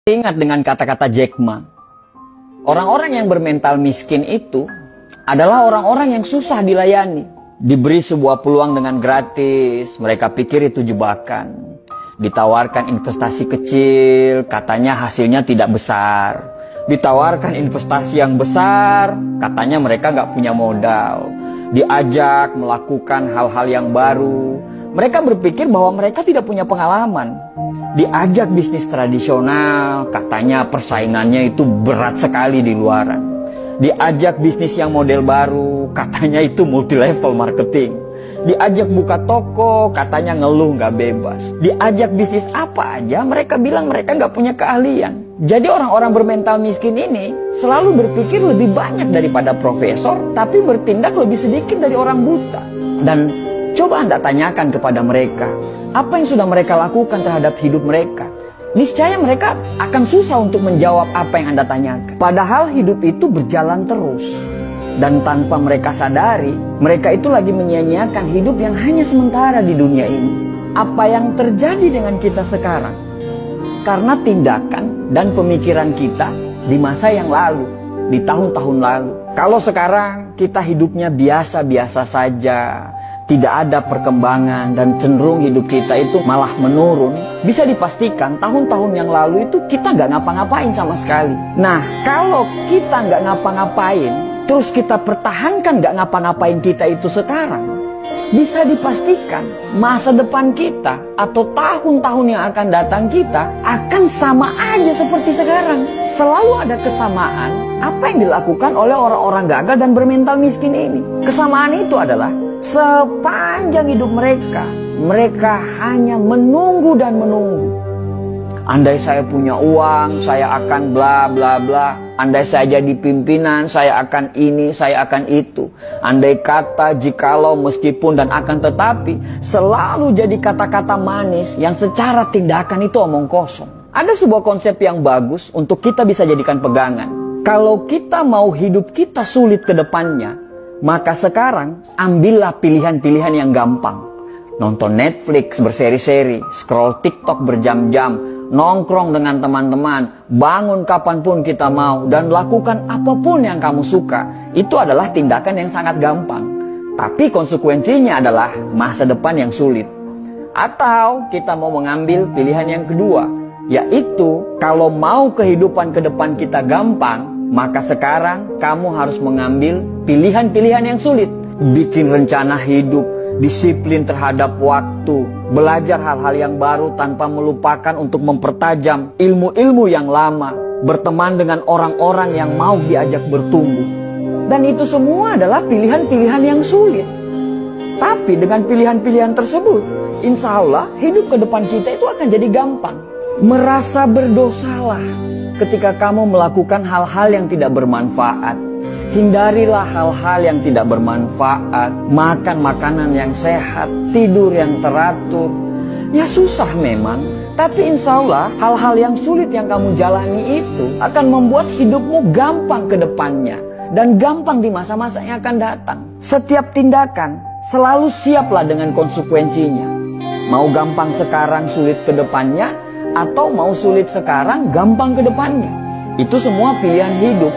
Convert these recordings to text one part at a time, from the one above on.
Ingat dengan kata-kata Jack Ma, orang-orang yang bermental miskin itu adalah orang-orang yang susah dilayani. Diberi sebuah peluang dengan gratis, mereka pikir itu jebakan. Ditawarkan investasi kecil, katanya hasilnya tidak besar. Ditawarkan investasi yang besar, katanya mereka nggak punya modal. Diajak melakukan hal-hal yang baru, mereka berpikir bahwa mereka tidak punya pengalaman. Diajak bisnis tradisional, katanya persaingannya itu berat sekali di luaran. Diajak bisnis yang model baru, katanya itu multi level marketing. Diajak buka toko, katanya ngeluh nggak bebas. Diajak bisnis apa aja, mereka bilang mereka nggak punya keahlian. Jadi orang-orang bermental miskin ini selalu berpikir lebih banyak daripada profesor, tapi bertindak lebih sedikit dari orang buta. Dan coba Anda tanyakan kepada mereka, apa yang sudah mereka lakukan terhadap hidup mereka? Niscaya mereka akan susah untuk menjawab apa yang Anda tanyakan. Padahal hidup itu berjalan terus. Dan tanpa mereka sadari, mereka itu lagi menyia-nyiakan hidup yang hanya sementara di dunia ini. Apa yang terjadi dengan kita sekarang? Karena tindakan dan pemikiran kita di masa yang lalu, di tahun-tahun lalu. Kalau sekarang kita hidupnya biasa-biasa saja, tidak ada perkembangan dan cenderung hidup kita itu malah menurun, bisa dipastikan tahun-tahun yang lalu itu kita nggak ngapa-ngapain sama sekali. Nah, kalau kita nggak ngapa-ngapain, terus kita pertahankan nggak ngapa-ngapain kita itu sekarang, bisa dipastikan masa depan kita atau tahun-tahun yang akan datang kita akan sama aja seperti sekarang. Selalu ada kesamaan apa yang dilakukan oleh orang-orang gagal dan bermental miskin ini. Kesamaan itu adalah sepanjang hidup mereka, mereka hanya menunggu dan menunggu. Andai saya punya uang, saya akan bla bla bla. Andai saya jadi pimpinan, saya akan ini, saya akan itu. Andai kata, jikalau, meskipun, dan akan tetapi, selalu jadi kata-kata manis yang secara tindakan itu omong kosong. Ada sebuah konsep yang bagus untuk kita bisa jadikan pegangan. Kalau kita mau hidup kita sulit ke depannya, maka sekarang ambillah pilihan-pilihan yang gampang. Nonton Netflix berseri-seri, scroll TikTok berjam-jam, nongkrong dengan teman-teman, bangun kapanpun kita mau, dan lakukan apapun yang kamu suka. Itu adalah tindakan yang sangat gampang. Tapi konsekuensinya adalah masa depan yang sulit. Atau kita mau mengambil pilihan yang kedua, yaitu kalau mau kehidupan ke depan kita gampang, maka sekarang kamu harus mengambil pilihan-pilihan yang sulit. Bikin rencana hidup, disiplin terhadap waktu, belajar hal-hal yang baru tanpa melupakan untuk mempertajam ilmu-ilmu yang lama, berteman dengan orang-orang yang mau diajak bertumbuh. Dan itu semua adalah pilihan-pilihan yang sulit. Tapi dengan pilihan-pilihan tersebut, insya Allah hidup ke depan kita itu akan jadi gampang. Merasa berdosalah ketika kamu melakukan hal-hal yang tidak bermanfaat. Hindarilah hal-hal yang tidak bermanfaat. Makan makanan yang sehat, tidur yang teratur. Ya susah memang, tapi insya Allah hal-hal yang sulit yang kamu jalani itu akan membuat hidupmu gampang ke depannya. Dan gampang di masa-masa yang akan datang. Setiap tindakan selalu siaplah dengan konsekuensinya. Mau gampang sekarang, sulit ke depannya, atau mau sulit sekarang, gampang ke depannya. Itu semua pilihan hidup.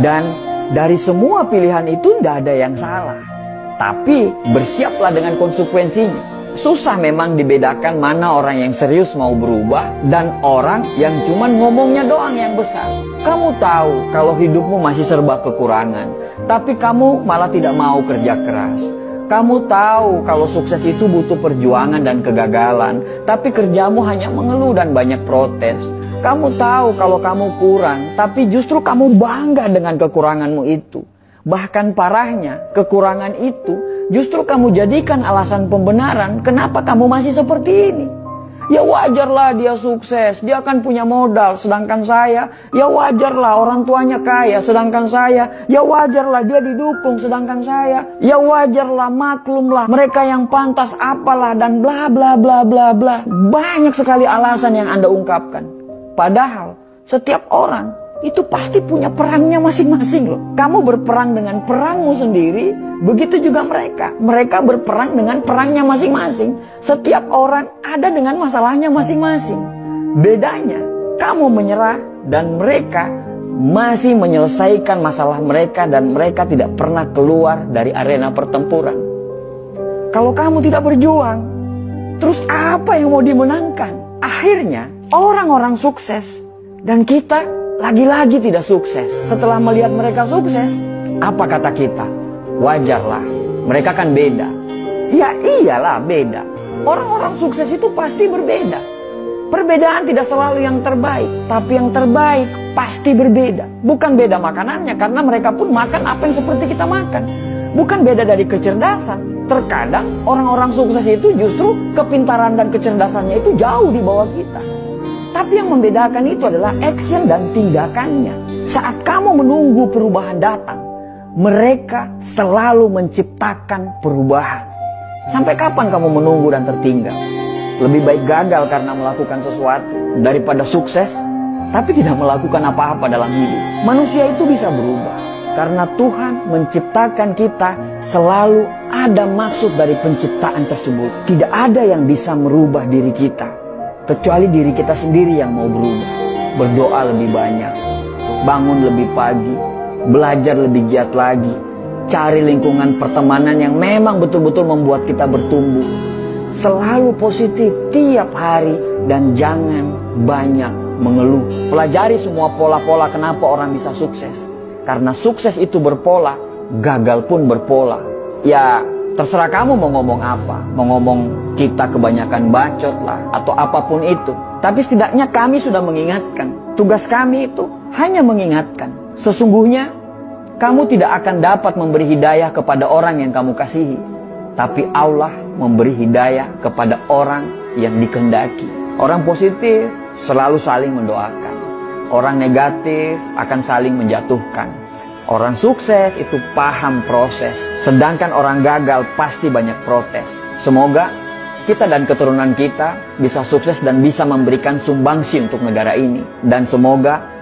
Dan dari semua pilihan itu tidak ada yang salah. Tapi bersiaplah dengan konsekuensinya. Susah memang dibedakan mana orang yang serius mau berubah dan orang yang cuman ngomongnya doang yang besar. Kamu tahu kalau hidupmu masih serba kekurangan, tapi kamu malah tidak mau kerja keras. Kamu tahu kalau sukses itu butuh perjuangan dan kegagalan, tapi kerjamu hanya mengeluh dan banyak protes. Kamu tahu kalau kamu kurang, tapi justru kamu bangga dengan kekuranganmu itu. Bahkan parahnya, kekurangan itu justru kamu jadikan alasan pembenaran kenapa kamu masih seperti ini. Ya wajarlah dia sukses, dia akan punya modal, sedangkan saya, ya wajarlah orang tuanya kaya, sedangkan saya, ya wajarlah dia didukung, sedangkan saya, ya wajarlah, maklumlah, mereka yang pantas apalah, dan bla bla bla bla bla. Banyak sekali alasan yang Anda ungkapkan. Padahal setiap orang itu pasti punya perangnya masing-masing loh. Kamu berperang dengan perangmu sendiri, begitu juga mereka. Mereka berperang dengan perangnya masing-masing. Setiap orang ada dengan masalahnya masing-masing. Bedanya, kamu menyerah dan mereka masih menyelesaikan masalah mereka dan mereka tidak pernah keluar dari arena pertempuran. Kalau kamu tidak berjuang, terus apa yang mau dimenangkan? Akhirnya orang-orang sukses dan kita lagi-lagi tidak sukses. Setelah melihat mereka sukses, apa kata kita? Wajarlah, mereka kan beda. Ya iyalah beda. Orang-orang sukses itu pasti berbeda. Perbedaan tidak selalu yang terbaik, tapi yang terbaik pasti berbeda. Bukan beda makanannya, karena mereka pun makan apa yang seperti kita makan. Bukan beda dari kecerdasan. Terkadang orang-orang sukses itu justru kepintaran dan kecerdasannya itu jauh di bawah kita. Tapi yang membedakan itu adalah action dan tindakannya. Saat kamu menunggu perubahan datang, mereka selalu menciptakan perubahan. Sampai kapan kamu menunggu dan tertinggal? Lebih baik gagal karena melakukan sesuatu daripada sukses tapi tidak melakukan apa-apa dalam hidup. Manusia itu bisa berubah karena Tuhan menciptakan kita, selalu ada maksud dari penciptaan tersebut. Tidak ada yang bisa merubah diri kita kecuali diri kita sendiri yang mau berubah. Berdoa lebih banyak, bangun lebih pagi, belajar lebih giat lagi, cari lingkungan pertemanan yang memang betul-betul membuat kita bertumbuh. Selalu positif tiap hari dan jangan banyak mengeluh. Pelajari semua pola-pola kenapa orang bisa sukses. Karena sukses itu berpola, gagal pun berpola. Ya terserah kamu mau ngomong apa. Mau ngomong kita kebanyakan bacot lah atau apapun itu. Tapi setidaknya kami sudah mengingatkan. Tugas kami itu hanya mengingatkan. Sesungguhnya kamu tidak akan dapat memberi hidayah kepada orang yang kamu kasihi. Tapi Allah memberi hidayah kepada orang yang dikehendaki. Orang positif selalu saling mendoakan. Orang negatif akan saling menjatuhkan. Orang sukses itu paham proses. Sedangkan orang gagal pasti banyak protes. Semoga kita dan keturunan kita bisa sukses dan bisa memberikan sumbangsi untuk negara ini. Dan semoga